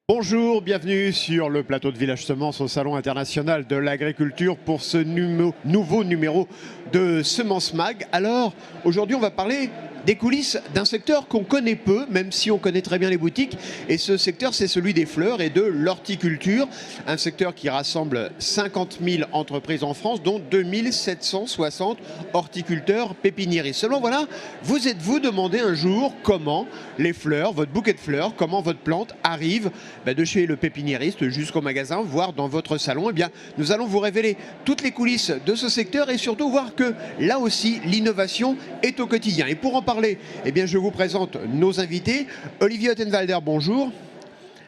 Bonjour, bienvenue sur le plateau de Village Semences au Salon international de l'agriculture pour ce nouveau numéro de Semences Mag. Alors, aujourd'hui, on va parler des coulisses d'un secteur qu'on connaît peu, même si on connaît très bien les boutiques. Et ce secteur, c'est celui des fleurs et de l'horticulture. Un secteur qui rassemble 50 000 entreprises en France, dont 2760 horticulteurs pépiniéristes. Seulement, voilà, vous êtes-vous demandé un jour comment les fleurs, votre bouquet de fleurs, comment votre plante arrive de chez le pépiniériste jusqu'au magasin, voire dans votre salon? Eh bien, nous allons vous révéler toutes les coulisses de ce secteur et surtout voir que là aussi, l'innovation est au quotidien. Et pour en parler, eh bien, je vous présente nos invités. Olivier Ottenwalder, bonjour.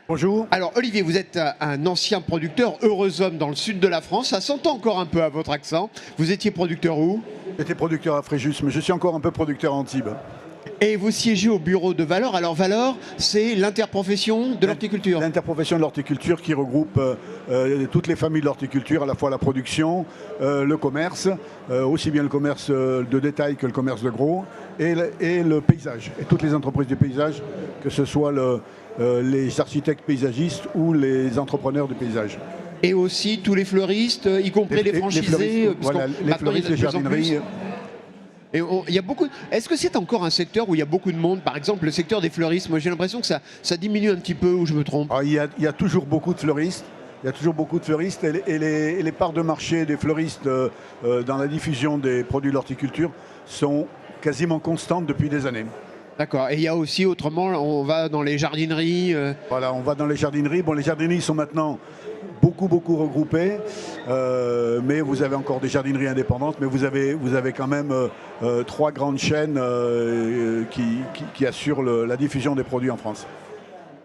Bonjour. Alors Olivier, vous êtes un ancien producteur, heureux homme dans le sud de la France. Ça s'entend encore un peu à votre accent. Vous étiez producteur où? J'étais producteur à Fréjus, mais je suis encore un peu producteur à Antibes. Et vous siégez au bureau de Valor. Alors Valor, c'est l'interprofession de l'horticulture. L'interprofession de l'horticulture qui regroupe toutes les familles de l'horticulture, à la fois la production, le commerce, aussi bien le commerce de détail que le commerce de gros, et le paysage, et toutes les entreprises du paysage, que ce soit les architectes paysagistes ou les entrepreneurs du paysage. Et aussi tous les fleuristes, y compris les franchisés. Voilà, les fleuristes, les jardineries. Et il y a beaucoup. Est-ce que c'est encore un secteur où il y a beaucoup de monde? Par exemple, le secteur des fleuristes, moi j'ai l'impression que ça diminue un petit peu, ou je me trompe? Il y a toujours beaucoup de fleuristes. Il y a toujours beaucoup de fleuristes et les parts de marché des fleuristes dans la diffusion des produits de l'horticulture sont quasiment constantes depuis des années. D'accord. Et il y a aussi, autrement, on va dans les jardineries. Voilà, on va dans les jardineries. Bon, les jardineries sont maintenant beaucoup regroupées, mais vous avez encore des jardineries indépendantes, mais vous avez quand même trois grandes chaînes qui assurent la diffusion des produits en France.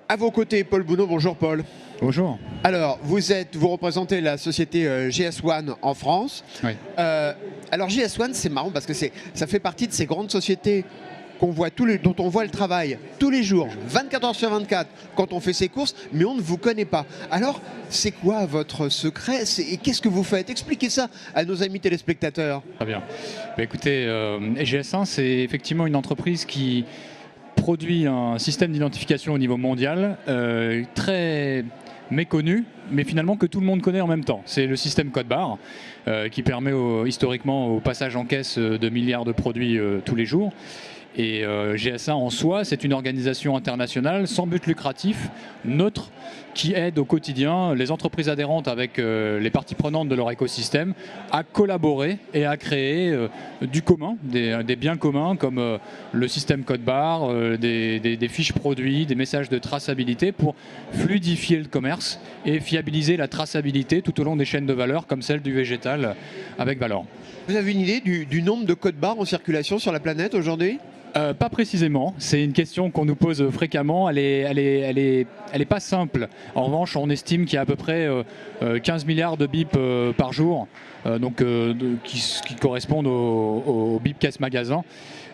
À vos côtés, Paul Bounot. Bonjour Paul. Bonjour. Alors, vous représentez la société GS1 en France. Oui. Alors GS1, c'est marrant parce que ça fait partie de ces grandes sociétés dont on voit le travail tous les jours, 24 heures sur 24, quand on fait ses courses, mais on ne vous connaît pas. Alors, c'est quoi votre secret et qu'est-ce que vous faites? Expliquez ça à nos amis téléspectateurs. Très bien. Écoutez, GS1, c'est effectivement une entreprise qui produit un système d'identification au niveau mondial très méconnu, mais finalement que tout le monde connaît en même temps. C'est le système code barre qui permet historiquement au passage en caisse de milliards de produits tous les jours. Et GS1 en soi, c'est une organisation internationale sans but lucratif, neutre, qui aide au quotidien les entreprises adhérentes avec les parties prenantes de leur écosystème à collaborer et à créer du commun, des biens communs comme le système code barre, des fiches produits, des messages de traçabilité pour fluidifier le commerce et fiabiliser la traçabilité tout au long des chaînes de valeur comme celle du végétal avec Valor. Vous avez une idée du nombre de codes barres en circulation sur la planète aujourd'hui? Pas précisément, c'est une question qu'on nous pose fréquemment, elle est pas simple. En revanche, on estime qu'il y a à peu près 15 milliards de bips par jour, qui correspondent aux bips caisse magasin.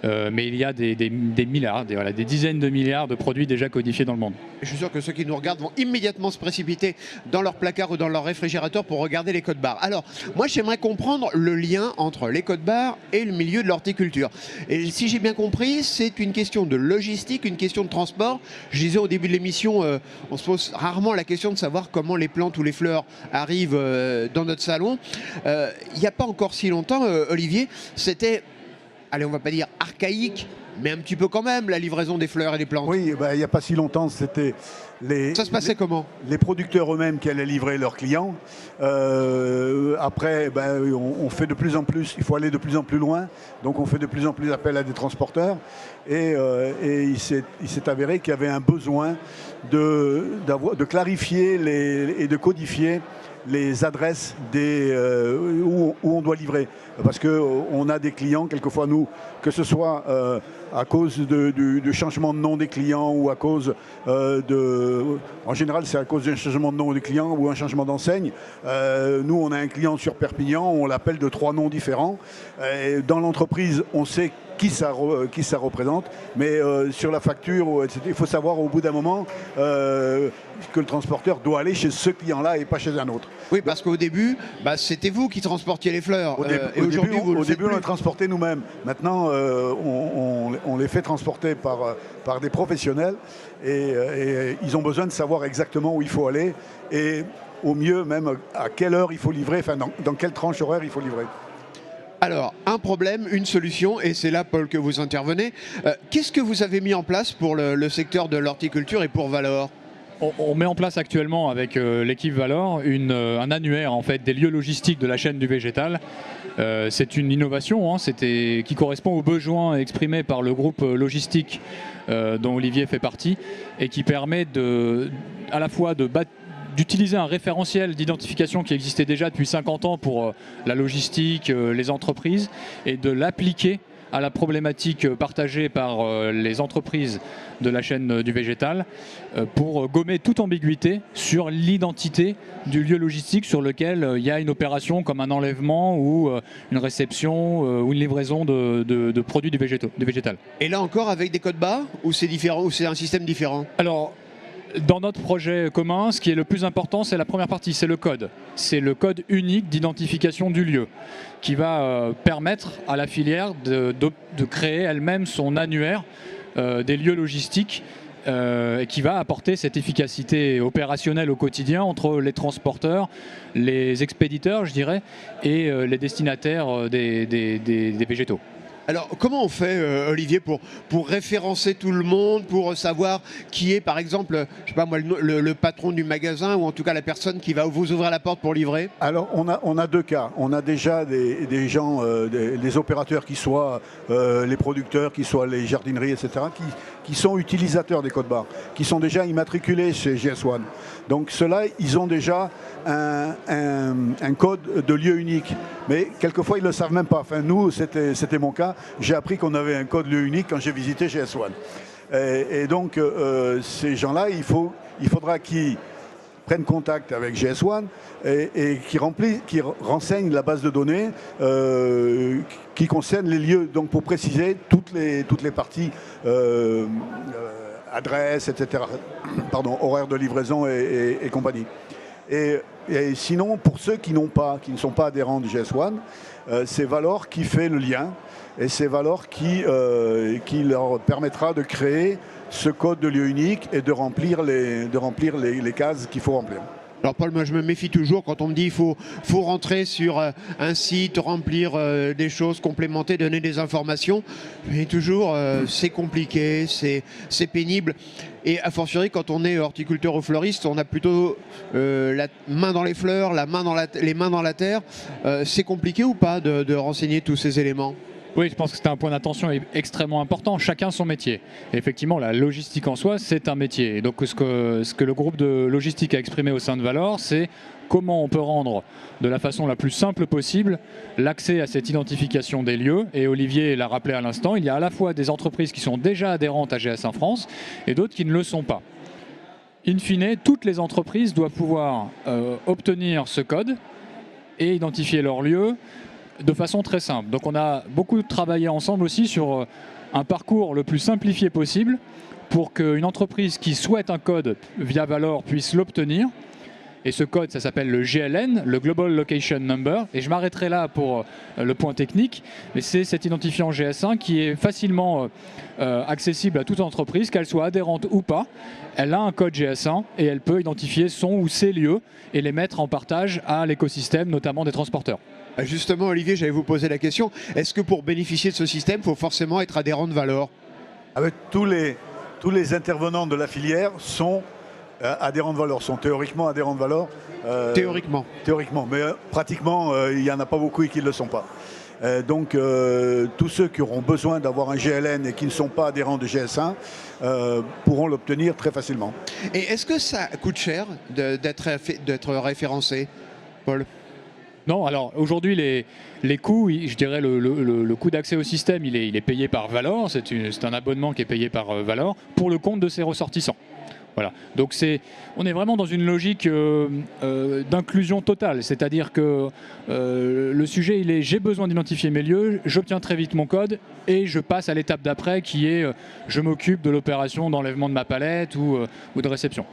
Mais il y a des milliards, des dizaines de milliards de produits déjà codifiés dans le monde. Je suis sûr que ceux qui nous regardent vont immédiatement se précipiter dans leur placard ou dans leur réfrigérateur pour regarder les codes barres. Alors, moi j'aimerais comprendre le lien entre les codes barres et le milieu de l'horticulture. Et si j'ai bien compris, c'est une question de logistique, une question de transport. Je disais au début de l'émission, on se pose rarement la question de savoir comment les plantes ou les fleurs arrivent dans notre salon. Il n'y a pas encore si longtemps, Olivier, c'était... Allez, on va pas dire archaïque, mais un petit peu quand même, la livraison des fleurs et des plantes. Oui, il n'y a pas si longtemps, c'était ça se passait comment? Les producteurs eux-mêmes qui allaient livrer leurs clients. Après, on fait de plus en plus, il faut aller de plus en plus loin, donc on fait de plus en plus appel à des transporteurs. Et il s'est avéré qu'il y avait un besoin de clarifier et de codifier les adresses où on doit livrer. Parce qu'on a des clients, quelquefois nous, que ce soit à cause du changement de nom des clients ou à cause en général, c'est à cause d'un changement de nom des clients ou un changement d'enseigne. Nous, on a un client sur Perpignan, on l'appelle de 3 noms différents. Dans l'entreprise, on sait qui ça représente, mais sur la facture, etc., il faut savoir au bout d'un moment que le transporteur doit aller chez ce client-là et pas chez un autre. Oui, parce qu'au début, c'était vous qui transportiez les fleurs. Et aujourd'hui, au début, on les transportait nous-mêmes. Maintenant, on les fait transporter par des professionnels et ils ont besoin de savoir exactement où il faut aller et au mieux même à quelle heure il faut livrer, enfin dans quelle tranche horaire il faut livrer. Alors, un problème, une solution, et c'est là, Paul, que vous intervenez. Qu'est-ce que vous avez mis en place pour le secteur de l'horticulture et pour Valor ? On met en place actuellement avec l'équipe Valor un annuaire en fait, des lieux logistiques de la chaîne du végétal. C'est une innovation qui correspond aux besoins exprimés par le groupe logistique dont Olivier fait partie et qui permet à la fois d'utiliser un référentiel d'identification qui existait déjà depuis 50 ans pour la logistique, les entreprises, et de l'appliquer à la problématique partagée par les entreprises de la chaîne du végétal pour gommer toute ambiguïté sur l'identité du lieu logistique sur lequel il y a une opération comme un enlèvement ou une réception ou une livraison de produits du végétal. Et là encore avec des codes barres ou c'est différent ou c'est un système différent ? Alors, dans notre projet commun, ce qui est le plus important, c'est la première partie, c'est le code. C'est le code unique d'identification du lieu qui va permettre à la filière de créer elle-même son annuaire des lieux logistiques et qui va apporter cette efficacité opérationnelle au quotidien entre les transporteurs, les expéditeurs, je dirais, et les destinataires des végétaux. Alors, comment on fait, Olivier, pour référencer tout le monde, pour savoir qui est, par exemple, je sais pas moi, le patron du magasin ou en tout cas la personne qui va vous ouvrir la porte pour livrer ? Alors, on a deux cas. On a déjà des gens, des opérateurs qui soient les producteurs, qui soient les jardineries, etc., qui sont utilisateurs des codes barres, qui sont déjà immatriculés chez GS1. Donc, ceux-là, ils ont déjà un code de lieu unique. Mais quelquefois, ils ne le savent même pas. Enfin, nous, c'était mon cas. J'ai appris qu'on avait un code lieu unique quand j'ai visité GS1. Et donc, ces gens-là, il faudra qu'ils prennent contact avec GS1 et qui renseignent la base de données qui concerne les lieux. Donc, pour préciser toutes les parties, adresse, etc., pardon, horaire de livraison et compagnie. Et sinon, pour ceux qui ne sont pas adhérents de GS1, c'est Valor qui fait le lien et c'est Valor qui leur permettra de créer ce code de lieu unique et de remplir les cases qu'il faut remplir. Alors Paul, moi je me méfie toujours quand on me dit il faut rentrer sur un site, remplir des choses, complémenter, donner des informations. Mais toujours c'est compliqué, c'est pénible. Et a fortiori quand on est horticulteur ou fleuriste, on a plutôt la main dans les fleurs, les mains dans la terre. C'est compliqué ou pas de renseigner tous ces éléments ? Oui, je pense que c'est un point d'attention extrêmement important. Chacun son métier. Et effectivement, la logistique en soi, c'est un métier. Et donc, ce que le groupe de logistique a exprimé au sein de Valor, c'est comment on peut rendre de la façon la plus simple possible l'accès à cette identification des lieux. Et Olivier l'a rappelé à l'instant, il y a à la fois des entreprises qui sont déjà adhérentes à GS1 France et d'autres qui ne le sont pas. In fine, toutes les entreprises doivent pouvoir obtenir ce code et identifier leur lieu de façon très simple. Donc on a beaucoup travaillé ensemble aussi sur un parcours le plus simplifié possible pour qu'une entreprise qui souhaite un code via Valor puisse l'obtenir. Et ce code, ça s'appelle le GLN, le Global Location Number. Et je m'arrêterai là pour le point technique. Mais c'est cet identifiant GS1 qui est facilement accessible à toute entreprise, qu'elle soit adhérente ou pas. Elle a un code GS1 et elle peut identifier son ou ses lieux et les mettre en partage à l'écosystème, notamment des transporteurs. Justement, Olivier, j'allais vous poser la question. Est-ce que pour bénéficier de ce système, il faut forcément être adhérent de Valor ? Avec tous les intervenants de la filière sont adhérents de Valor, sont théoriquement adhérents de Valor. Théoriquement. Théoriquement, mais pratiquement, il n'y en a pas beaucoup et qui ne le sont pas. Donc, tous ceux qui auront besoin d'avoir un GLN et qui ne sont pas adhérents de GS1 pourront l'obtenir très facilement. Et est-ce que ça coûte cher d'être référencé, Paul ? Non, alors aujourd'hui les coûts, je dirais le coût d'accès au système, il est payé par Valor, c'est un abonnement qui est payé par Valor pour le compte de ses ressortissants. Voilà. Donc on est vraiment dans une logique d'inclusion totale, c'est-à-dire que le sujet il est j'ai besoin d'identifier mes lieux, j'obtiens très vite mon code et je passe à l'étape d'après qui est je m'occupe de l'opération d'enlèvement de ma palette ou de réception.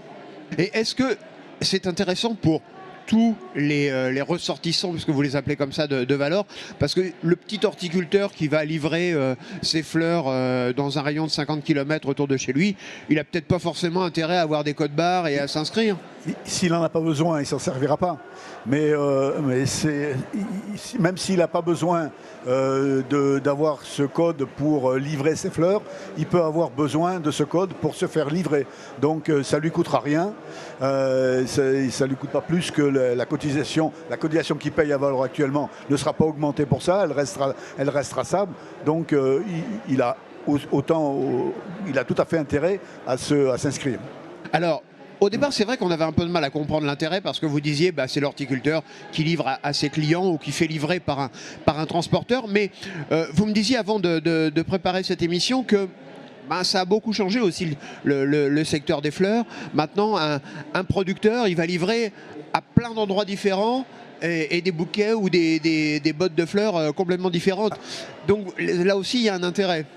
Et est-ce que c'est intéressant pour tous les ressortissants, puisque vous les appelez comme ça, de Valor, parce que le petit horticulteur qui va livrer ses fleurs dans un rayon de 50 km autour de chez lui, il n'a peut-être pas forcément intérêt à avoir des codes barres et à s'inscrire. S'il n'en a pas besoin, il ne s'en servira pas. Mais même s'il n'a pas besoin d'avoir ce code pour livrer ses fleurs, il peut avoir besoin de ce code pour se faire livrer. Donc ça ne lui coûtera rien. Ça ne lui coûte pas plus que la cotisation. La cotisation qu'il paye à Valor actuellement ne sera pas augmentée pour ça, elle restera stable. Donc il a tout à fait intérêt à s'inscrire. Alors, au départ, c'est vrai qu'on avait un peu de mal à comprendre l'intérêt parce que vous disiez c'est l'horticulteur qui livre à ses clients ou qui fait livrer par un transporteur. Mais vous me disiez avant de préparer cette émission que ça a beaucoup changé aussi le secteur des fleurs. Maintenant, un producteur, il va livrer à plein d'endroits différents et des bouquets ou des bottes de fleurs complètement différentes. Donc là aussi, il y a un intérêt.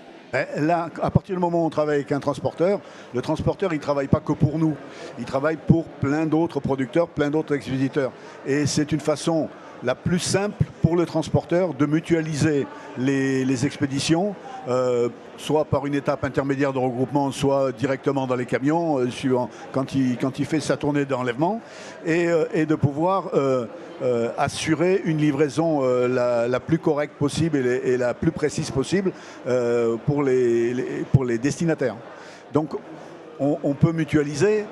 Là, à partir du moment où on travaille avec un transporteur, le transporteur, il ne travaille pas que pour nous. Il travaille pour plein d'autres producteurs, plein d'autres expéditeurs. Et c'est une façon la plus simple pour le transporteur de mutualiser les expéditions, soit par une étape intermédiaire de regroupement, soit directement dans les camions, suivant quand il fait sa tournée d'enlèvement, et de pouvoir assurer une livraison la plus correcte possible et la plus précise possible pour les destinataires. Donc on peut mutualiser.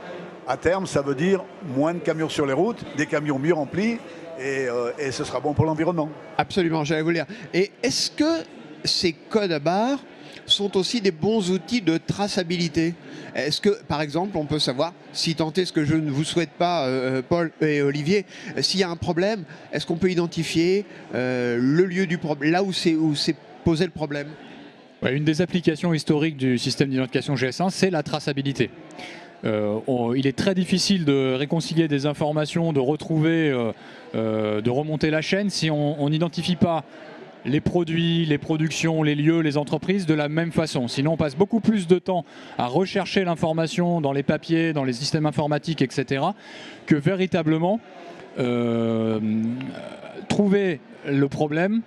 À terme, ça veut dire moins de camions sur les routes, des camions mieux remplis, et ce sera bon pour l'environnement. Absolument, j'allais vous le dire. Et est-ce que ces codes à barres sont aussi des bons outils de traçabilité? Est-ce que, par exemple, on peut savoir, si tant est ce que je ne vous souhaite pas, Paul et Olivier, s'il y a un problème, est-ce qu'on peut identifier le lieu du problème, là où s'est posé le problème? Ouais, une des applications historiques du système d'identification GS1, c'est la traçabilité. Il est très difficile de réconcilier des informations, de retrouver, de remonter la chaîne si on n'identifie pas les produits, les productions, les lieux, les entreprises de la même façon. Sinon, on passe beaucoup plus de temps à rechercher l'information dans les papiers, dans les systèmes informatiques, etc., que véritablement trouver le problème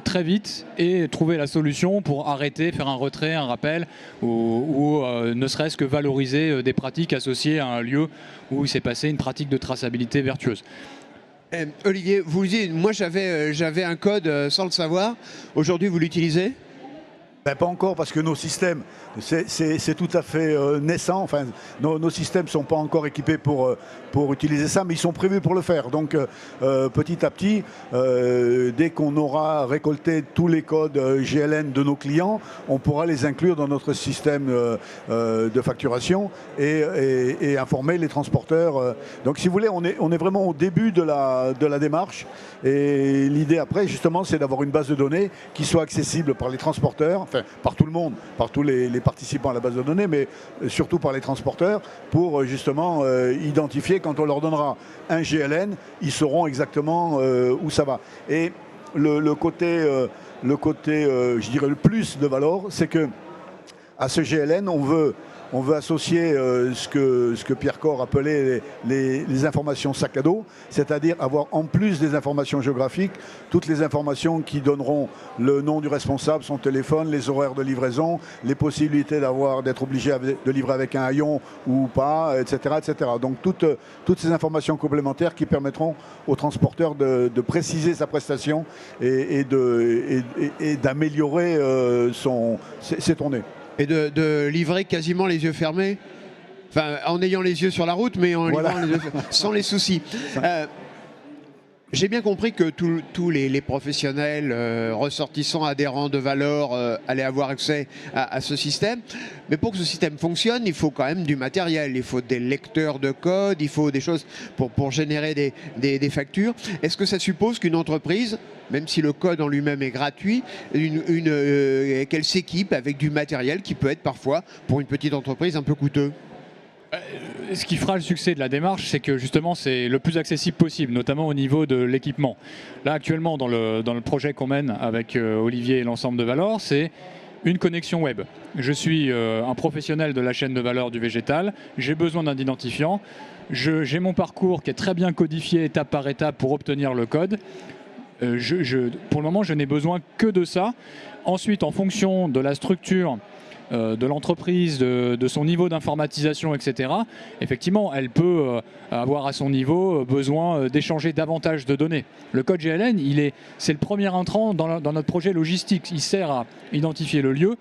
très vite et trouver la solution pour arrêter, faire un retrait, un rappel ou ne serait-ce que valoriser des pratiques associées à un lieu où il s'est passé une pratique de traçabilité vertueuse. Olivier, vous dites, moi j'avais un code sans le savoir, aujourd'hui vous l'utilisez? Pas encore, parce que nos systèmes, c'est tout à fait naissant. Enfin, nos systèmes ne sont pas encore équipés pour utiliser ça, mais ils sont prévus pour le faire. Donc, petit à petit, dès qu'on aura récolté tous les codes GLN de nos clients, on pourra les inclure dans notre système de facturation et informer les transporteurs. Donc, si vous voulez, on est vraiment au début de la démarche. Et l'idée après, justement, c'est d'avoir une base de données qui soit accessible par les transporteurs, enfin, par tout le monde, par tous les participants à la base de données, mais surtout par les transporteurs, pour justement identifier, quand on leur donnera un GLN, ils sauront exactement où ça va. Et le côté, je dirais, le plus de Valor, c'est que à ce GLN, on veut associer ce que Pierre Corr appelait les informations sac à dos, c'est-à-dire avoir en plus des informations géographiques, toutes les informations qui donneront le nom du responsable, son téléphone, les horaires de livraison, les possibilités d'être obligé de livrer avec un haillon ou pas, etc. etc. Donc toutes ces informations complémentaires qui permettront au transporteur de préciser sa prestation et d'améliorer ses tournées. Et de livrer quasiment les yeux fermés, enfin en ayant les yeux sur la route, mais en livrant les yeux sans les soucis. J'ai bien compris que tous les professionnels ressortissants, adhérents de Valor allaient avoir accès à ce système. Mais pour que ce système fonctionne, il faut quand même du matériel. Il faut des lecteurs de code, il faut des choses pour générer des factures. Est-ce que ça suppose qu'une entreprise, même si le code en lui-même est gratuit, qu'elle s'équipe avec du matériel qui peut être parfois, pour une petite entreprise, un peu coûteux? Ce qui fera le succès de la démarche, c'est que justement c'est le plus accessible possible, notamment au niveau de l'équipement. Là actuellement dans le projet qu'on mène avec Olivier et l'ensemble de Valor, c'est une connexion web. Je suis un professionnel de la chaîne de valeur du végétal, j'ai besoin d'un identifiant, j'ai mon parcours qui est très bien codifié étape par étape pour obtenir le code. Pour le moment, je n'ai besoin que de ça. Ensuite, en fonction de la structure de l'entreprise, de son niveau d'informatisation, etc., effectivement, elle peut avoir à son niveau besoin d'échanger davantage de données. Le code GLN, c'est le premier entrant dans notre projet logistique. Il sert à identifier le lieu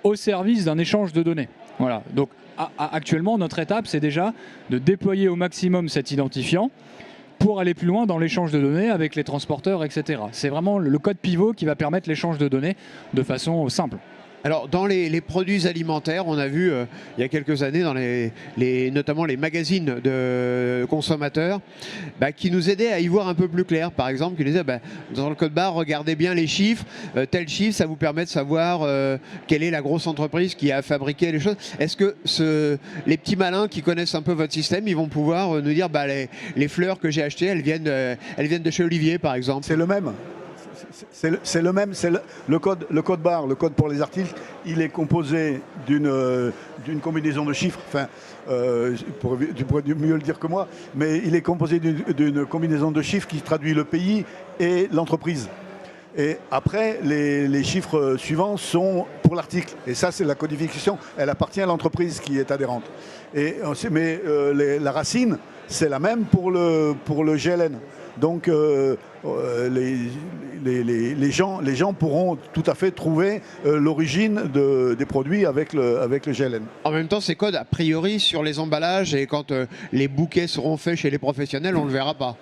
au service d'un échange de données. Voilà. Donc, actuellement, notre étape, c'est déjà de déployer au maximum cet identifiant pour aller plus loin dans l'échange de données avec les transporteurs, etc. C'est vraiment le code pivot qui va permettre l'échange de données de façon simple. Alors, dans les produits alimentaires, on a vu il y a quelques années, dans notamment les magazines de consommateurs, qui nous aidaient à y voir un peu plus clair. Par exemple, qui disaient, dans le code barre, regardez bien les chiffres. Tel chiffre, ça vous permet de savoir quelle est la grosse entreprise qui a fabriqué les choses. Est-ce que les petits malins qui connaissent un peu votre système, ils vont pouvoir nous dire, les fleurs que j'ai achetées, elles viennent de chez Olivier, par exemple? C'est le même. C'est le même, c'est le code barre, le code pour les articles, il est composé d'une combinaison de chiffres, tu pourrais mieux le dire que moi, mais il est composé d'une combinaison de chiffres qui traduit le pays et l'entreprise. Et après, les chiffres suivants sont pour l'article. Et ça, c'est la codification, elle appartient à l'entreprise qui est adhérente. Mais la racine, c'est la même pour le GLN. Donc les gens pourront tout à fait trouver l'origine des produits avec le GLN. En même temps, ces codes, a priori, sur les emballages, et quand les bouquets seront faits chez les professionnels, on ne le verra pas.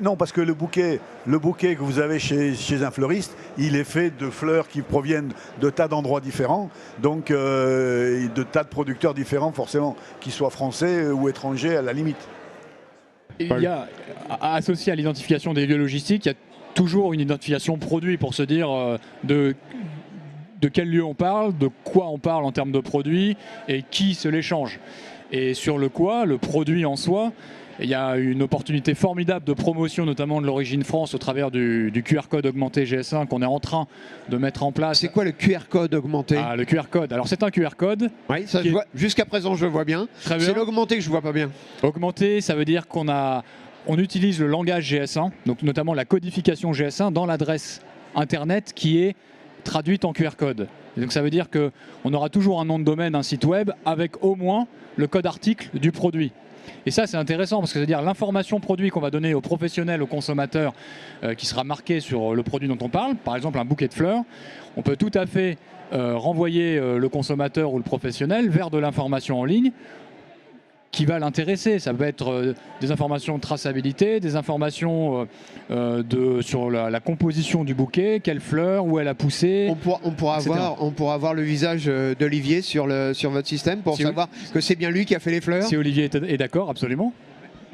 Non, parce que le bouquet que vous avez chez un fleuriste, il est fait de fleurs qui proviennent de tas d'endroits différents, donc de tas de producteurs différents, forcément, qu'ils soient français ou étrangers à la limite. Il y a, associé à l'identification des lieux logistiques, il y a toujours une identification produit pour se dire de quel lieu on parle, de quoi on parle en termes de produits et qui se l'échange. Et sur le quoi, le produit en soi, il y a une opportunité formidable de promotion, notamment de l'origine France, au travers du QR code augmenté GS1 qu'on est en train de mettre en place. C'est quoi le QR code augmenté? Le QR code. Alors c'est un QR code. Oui, ça jusqu'à présent je le vois bien. C'est l'augmenté que je vois pas bien. Augmenté, ça veut dire on utilise le langage GS1, donc notamment la codification GS1 dans l'adresse Internet qui est traduite en QR code. Et donc ça veut dire qu'on aura toujours un nom de domaine, un site web, avec au moins le code article du produit. Et ça, c'est intéressant parce que c'est-à-dire l'information produit qu'on va donner aux professionnels, aux consommateurs, qui sera marquée sur le produit dont on parle, par exemple un bouquet de fleurs, on peut tout à fait renvoyer le consommateur ou le professionnel vers de l'information en ligne qui va l'intéresser. Ça peut être des informations de traçabilité, des informations sur la composition du bouquet, quelle fleur, où elle a poussé. On pourra avoir le visage d'Olivier sur votre système pour savoir que c'est bien lui qui a fait les fleurs. Si Olivier est d'accord, absolument.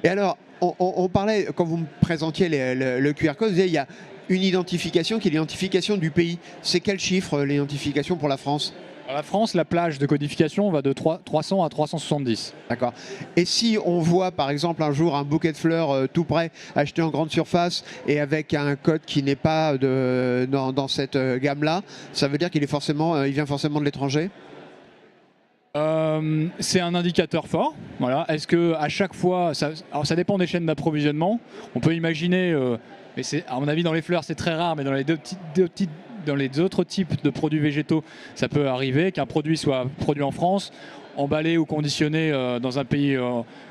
Et alors, on parlait, quand vous me présentiez le QR code, vous disiez, il y a une identification qui est l'identification du pays. C'est quel chiffre l'identification pour la France ? À la France, la plage de codification va de 300 à 370. D'accord. Et si on voit par exemple un jour un bouquet de fleurs tout prêt, acheté en grande surface et avec un code qui n'est pas dans cette gamme-là, ça veut dire qu'il vient forcément de l'étranger ? C'est un indicateur fort. Voilà. Est-ce que à chaque fois, alors ça dépend des chaînes d'approvisionnement. On peut imaginer, mais à mon avis dans les fleurs c'est très rare, mais dans dans les autres types de produits végétaux, ça peut arriver qu'un produit soit produit en France, emballé ou conditionné dans un pays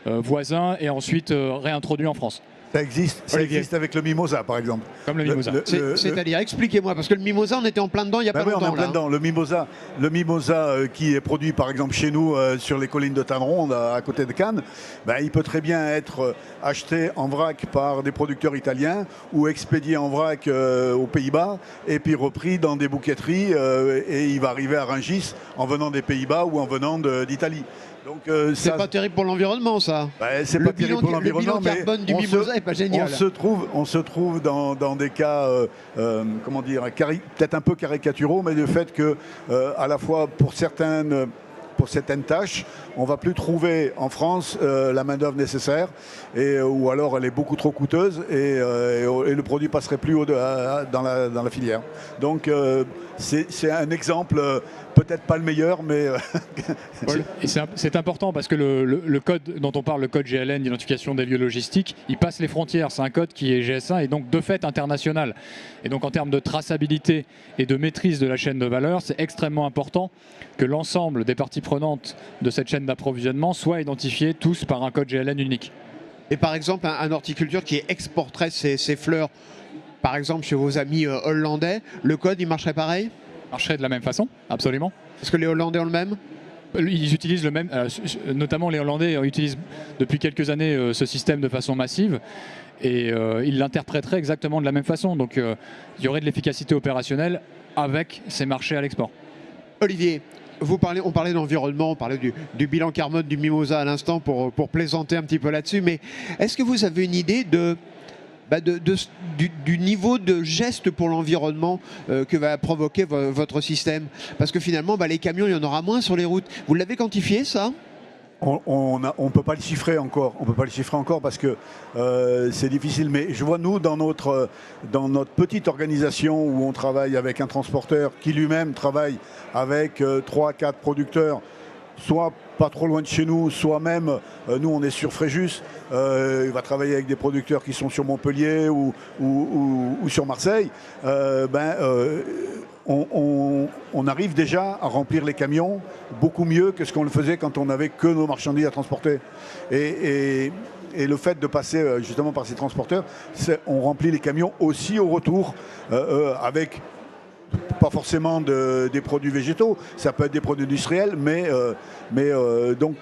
voisin et ensuite réintroduit en France. Ça existe avec le mimosa, par exemple. Comme le mimosa. C'est-à-dire, expliquez-moi, parce que le mimosa, on était en plein dedans il n'y a pas longtemps. On est en plein dedans. Le mimosa qui est produit, par exemple, chez nous, sur les collines de Tanneronde, à côté de Cannes, il peut très bien être acheté en vrac par des producteurs italiens ou expédié en vrac aux Pays-Bas et puis repris dans des bouquetteries et il va arriver à Rungis en venant des Pays-Bas ou en venant d'Italie. C'est pas terrible pour l'environnement, ça. C'est pas terrible pour l'environnement, mais le bilan carbone du mimosa n'est pas génial. On se trouve dans des cas, peut-être un peu caricaturaux, mais le fait que, à la fois pour certaines pour certaines tâches, on ne va plus trouver en France la main-d'œuvre nécessaire, ou alors elle est beaucoup trop coûteuse et le produit passerait plus haut dans la filière. Donc c'est un exemple, peut-être pas le meilleur, mais... C'est important parce que le code dont on parle, le code GLN d'identification des lieux logistiques, il passe les frontières. C'est un code qui est GS1 et donc de fait international. Et donc en termes de traçabilité et de maîtrise de la chaîne de valeur, c'est extrêmement important que l'ensemble des parties prenantes de cette chaîne d'approvisionnement soient identifiés tous par un code GLN unique. Et par exemple, un horticulteur qui exporterait ses fleurs, par exemple chez vos amis hollandais, le code il marcherait pareil? Marcherait de la même façon, absolument. Est-ce que les Hollandais ont le même? Ils utilisent le même, notamment les Hollandais utilisent depuis quelques années ce système de façon massive et ils l'interpréteraient exactement de la même façon. Donc il y aurait de l'efficacité opérationnelle avec ces marchés à l'export. Olivier, on parlait d'environnement, on parlait du bilan carbone du Mimosa à l'instant pour plaisanter un petit peu là-dessus, mais est-ce que vous avez une idée du niveau de geste pour l'environnement que va provoquer votre système? Parce que finalement, les camions, il y en aura moins sur les routes. Vous l'avez quantifié, ça? On ne peut pas le chiffrer encore. On peut pas le chiffrer encore parce que c'est difficile. Mais je vois, nous, dans notre petite organisation où on travaille avec un transporteur qui lui-même travaille avec 3-4 producteurs, soit pas trop loin de chez nous, soit même, nous on est sur Fréjus, il va travailler avec des producteurs qui sont sur Montpellier ou sur Marseille, on arrive déjà à remplir les camions beaucoup mieux que ce qu'on le faisait quand on n'avait que nos marchandises à transporter. Et le fait de passer justement par ces transporteurs, on remplit les camions aussi au retour avec... pas forcément des produits végétaux, ça peut être des produits industriels, mais donc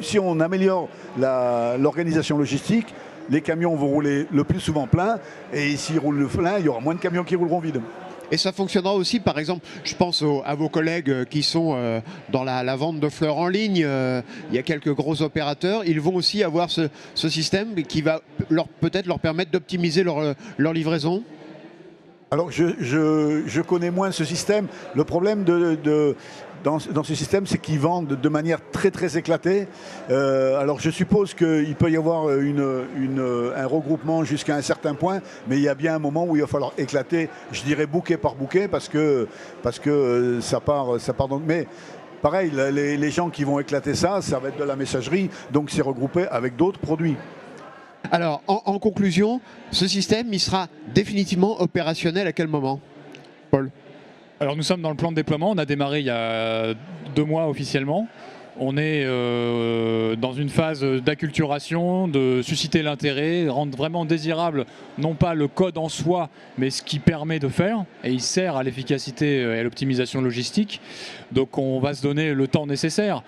si on améliore l'organisation logistique, les camions vont rouler le plus souvent plein, et s'ils roulent plein, il y aura moins de camions qui rouleront vides. Et ça fonctionnera aussi, par exemple, je pense à vos collègues qui sont dans la vente de fleurs en ligne, il y a quelques gros opérateurs, ils vont aussi avoir ce système qui va peut-être leur permettre d'optimiser leur livraison. Alors je connais moins ce système. Le problème dans ce système, c'est qu'ils vendent de manière très très éclatée. Alors je suppose qu'il peut y avoir un regroupement jusqu'à un certain point, mais il y a bien un moment où il va falloir éclater, je dirais bouquet par bouquet, parce que ça part donc. Mais pareil, les gens qui vont éclater ça va être de la messagerie, donc c'est regroupé avec d'autres produits. Alors, en conclusion, ce système, il sera définitivement opérationnel à quel moment, Paul? Alors nous sommes dans le plan de déploiement, on a démarré il y a 2 mois officiellement. On est dans une phase d'acculturation, de susciter l'intérêt, rendre vraiment désirable non pas le code en soi, mais ce qui permet de faire, et il sert à l'efficacité et à l'optimisation logistique. Donc on va se donner le temps nécessaire.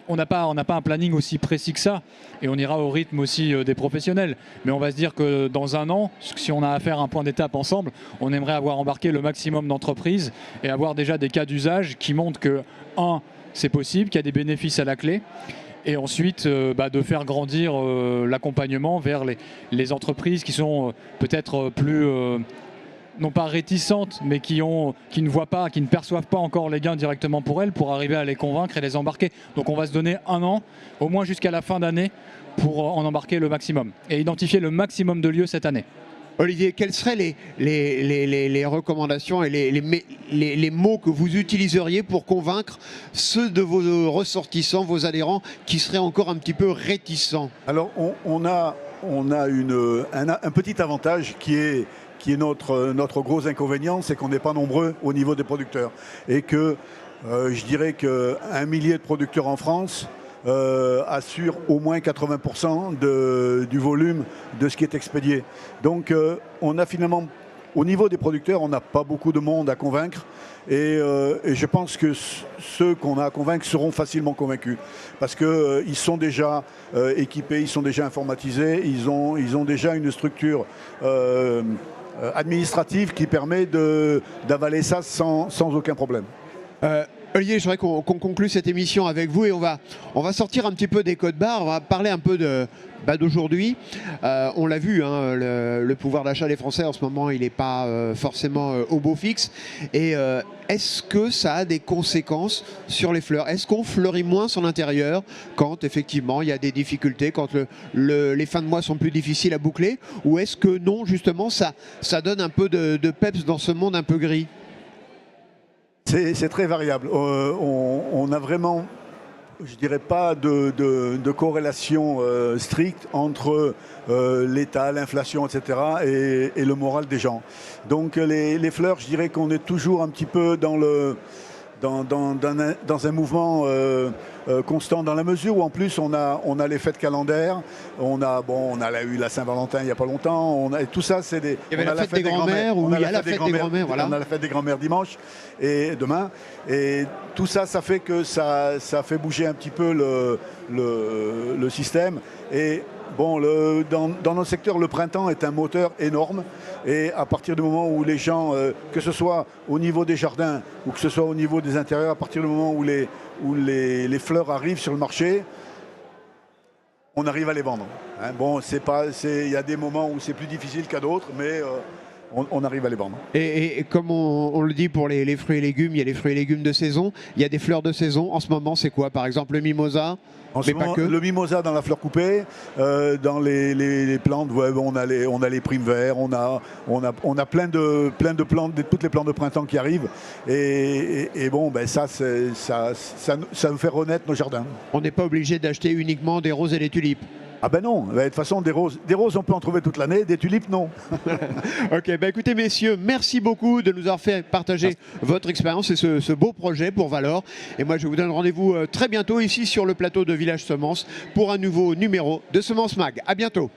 On n'a pas un planning aussi précis que ça et on ira au rythme aussi des professionnels. Mais on va se dire que dans 1 an, si on a à faire un point d'étape ensemble, on aimerait avoir embarqué le maximum d'entreprises et avoir déjà des cas d'usage qui montrent que, c'est possible, qu'il y a des bénéfices à la clé. Et ensuite, de faire grandir l'accompagnement vers les entreprises qui sont peut-être plus... non pas réticentes, mais qui ne voient pas, qui ne perçoivent pas encore les gains directement pour elles, pour arriver à les convaincre et les embarquer. Donc on va se donner 1 an, au moins jusqu'à la fin d'année, pour en embarquer le maximum et identifier le maximum de lieux cette année. Olivier, quelles seraient les recommandations et les mots que vous utiliseriez pour convaincre ceux de vos ressortissants, vos adhérents, qui seraient encore un petit peu réticents? Alors on a un petit avantage qui est notre gros inconvénient, c'est qu'on n'est pas nombreux au niveau des producteurs. Et que je dirais qu'un millier de producteurs en France assure au moins 80% du volume de ce qui est expédié. Donc on a finalement, au niveau des producteurs, on n'a pas beaucoup de monde à convaincre. Et je pense que ceux qu'on a à convaincre seront facilement convaincus. Parce qu'ils sont déjà équipés, ils sont déjà informatisés, ils ont déjà une structure administrative qui permet d'avaler ça sans aucun problème. Olivier, je voudrais qu'on conclue cette émission avec vous et on va sortir un petit peu des codes barres, on va parler un peu d'aujourd'hui. On l'a vu, hein, le pouvoir d'achat des Français en ce moment, il n'est pas forcément au beau fixe. Et est-ce que ça a des conséquences sur les fleurs? Est-ce qu'on fleurit moins son intérieur quand effectivement il y a des difficultés, quand les fins de mois sont plus difficiles à boucler? Ou est-ce que non, justement, ça donne un peu de peps dans ce monde un peu gris? C'est très variable. On a vraiment, je dirais pas de corrélation stricte entre l'État, l'inflation, etc. et le moral des gens. Donc les fleurs, je dirais qu'on est toujours un petit peu dans un mouvement constant, dans la mesure où en plus on a les fêtes calendaires, on a eu la Saint-Valentin il n'y a pas longtemps, et tout ça c'est des... Il y avait la fête des grands-mères, ou il y a la fête des grands-mères, voilà. On a la fête des grands-mères dimanche et demain, et tout ça, ça fait que ça fait bouger un petit peu le système. Et bon, dans notre secteur, le printemps est un moteur énorme. Et à partir du moment où les gens, que ce soit au niveau des jardins ou que ce soit au niveau des intérieurs, à partir du moment où les fleurs arrivent sur le marché, on arrive à les vendre. Hein. Bon, il y a des moments où c'est plus difficile qu'à d'autres, mais on arrive à les vendre. Et comme on le dit pour les fruits et légumes, il y a les fruits et légumes de saison, il y a des fleurs de saison. En ce moment, c'est quoi? Par exemple, le mimosa? Mais pas que. Le mimosa dans la fleur coupée, dans les plantes, ouais, on a les primes verts, on a plein de plantes, toutes les plantes de printemps qui arrivent. Et bon, ben ça nous fait renaître nos jardins. On n'est pas obligé d'acheter uniquement des roses et des tulipes. Ah ben non, de toute façon des roses on peut en trouver toute l'année, des tulipes non. Ok, ben écoutez messieurs, merci beaucoup de nous avoir fait partager votre expérience et ce beau projet pour Valor. Et moi je vous donne rendez-vous très bientôt ici sur le plateau de Village Semences pour un nouveau numéro de Semences Mag. À bientôt.